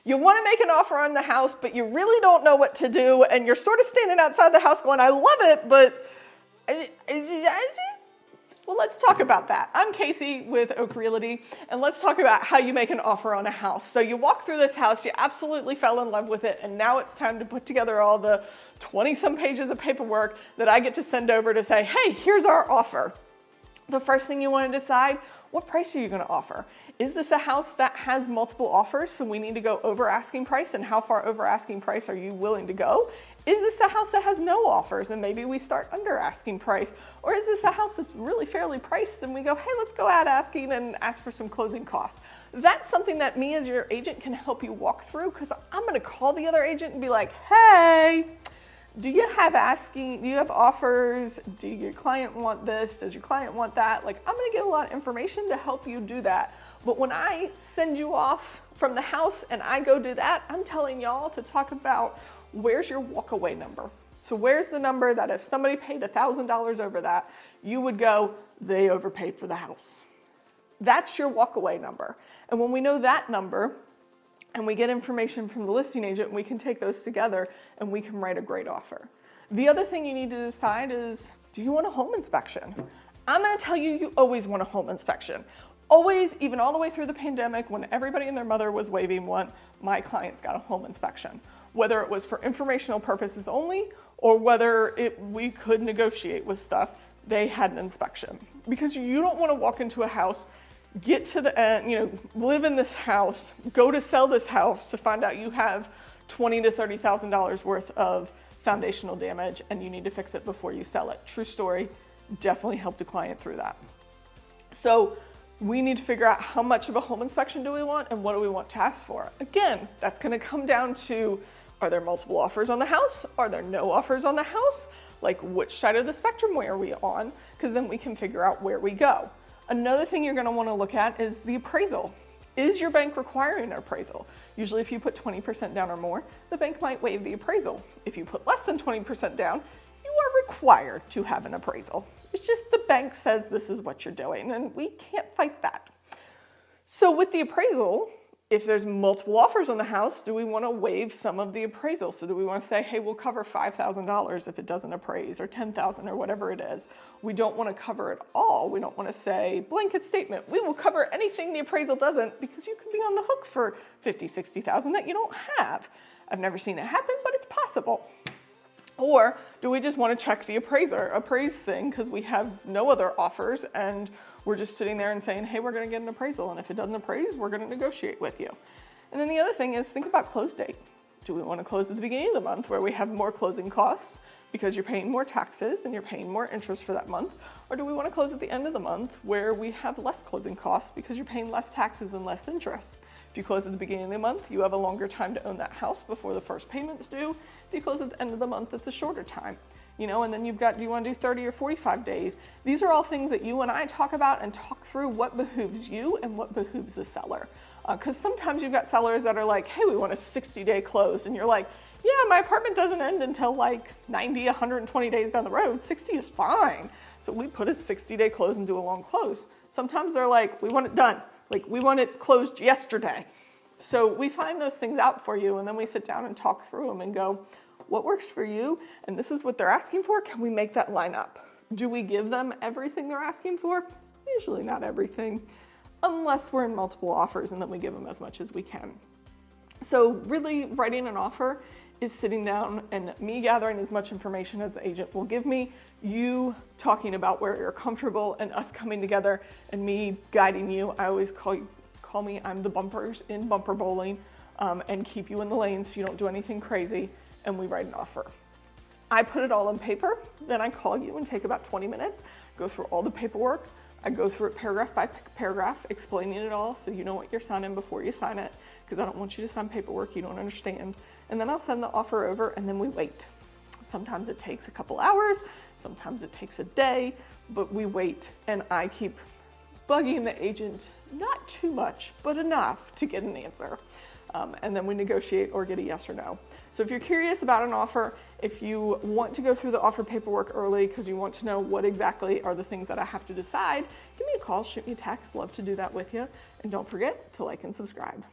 You want to make an offer on the house, but you really don't know what to do, and you're sort of standing outside the house going, I love it, but... Well, let's talk about that. I'm Casey with Oak Realty, and let's talk about how you make an offer on a house. So you walk through this house, you absolutely fell in love with it, and now it's time to put together all the 20-some pages of paperwork that I get to send over to say, hey, here's our offer. The first thing you want to decide, what price are you going to offer? Is this a house that has multiple offers, so we need to go over asking price, and how far over asking price are you willing to go? Is this a house that has no offers and maybe we start under asking price? Or is this a house that's really fairly priced and we go, hey, let's go out asking and ask for some closing costs? That's something that me as your agent can help you walk through, because I'm going to call the other agent and be like, hey, do you have offers? Do your client want this? Does your client want that? Like, I'm going to get a lot of information to help you do that. But when I send you off from the house and I go do that, I'm telling y'all to talk about where's your walkaway number. So where's the number that if somebody paid $1,000 over that, you would go, they overpaid for the house. That's your walkaway number. And when we know that number and we get information from the listing agent, we can take those together and we can write a great offer. The other thing you need to decide is, do you want a home inspection? I'm going to tell you, you always want a home inspection. Always, even all the way through the pandemic, when everybody and their mother was waving one, my clients got a home inspection. Whether it was for informational purposes only, or whether we could negotiate with stuff, they had an inspection. Because you don't want to walk into a house, get to the end, live in this house, go to sell this house to find out you have $20,000 to $30,000 worth of foundational damage and you need to fix it before you sell it. True story, definitely helped a client through that. So we need to figure out how much of a home inspection do we want and what do we want to ask for. Again, that's going to come down to, are there multiple offers on the house? Are there no offers on the house? Like, which side of the spectrum are we on? Because then we can figure out where we go. Another thing you're going to want to look at is the appraisal. Is your bank requiring an appraisal? Usually if you put 20% down or more, the bank might waive the appraisal. If you put less than 20% down, you are required to have an appraisal. It's just the bank says this is what you're doing, and we can't fight that. So with the appraisal, if there's multiple offers on the house, do we want to waive some of the appraisal? So do we want to say, hey, we'll cover $5,000 if it doesn't appraise, or $10,000 or whatever it is? We don't want to cover it all. We don't want to say, blanket statement, we will cover anything the appraisal doesn't, because you can be on the hook for $50,000, $60,000 that you don't have. I've never seen it happen, but it's possible. Or do we just want to check the appraise thing because we have no other offers and we're just sitting there and saying, hey, we're going to get an appraisal, and if it doesn't appraise, we're going to negotiate with you. And then the other thing is, think about close date. Do we want to close at the beginning of the month where we have more closing costs because you're paying more taxes and you're paying more interest for that month? Or do we want to close at the end of the month where we have less closing costs because you're paying less taxes and less interest? If you close at the beginning of the month, you have a longer time to own that house before the first payment's due. If you close at the end of the month, it's a shorter time. And then you've got, do you want to do 30 or 45 days? These are all things that you and I talk about and talk through what behooves you and what behooves the seller. Because sometimes you've got sellers that are like, hey, we want a 60-day close. And you're like, yeah, my apartment doesn't end until like 90, 120 days down the road. 60 is fine. So we put a 60-day close and do a long close. Sometimes they're like, we want it done. Like, we want it closed yesterday. So we find those things out for you, and then we sit down and talk through them and go, what works for you? And this is what they're asking for. Can we make that line up? Do we give them everything they're asking for? Usually not everything, unless we're in multiple offers, and then we give them as much as we can. So really, writing an offer is sitting down and me gathering as much information as the agent will give me, you talking about where you're comfortable, and us coming together and me guiding you. I always call me, I'm the bumpers in bumper bowling, and keep you in the lane so you don't do anything crazy, and we write an offer. I put it all on paper, then I call you and take about 20 minutes, go through all the paperwork. I go through it paragraph by paragraph, explaining it all so you know what you're signing before you sign it, because I don't want you to sign paperwork you don't understand. And then I'll send the offer over, and then we wait. Sometimes it takes a couple hours, sometimes it takes a day, but we wait, and I keep bugging the agent, not too much, but enough to get an answer. And then we negotiate or get a yes or no. So if you're curious about an offer, if you want to go through the offer paperwork early because you want to know what exactly are the things that I have to decide, give me a call, shoot me a text, love to do that with you. And don't forget to like and subscribe.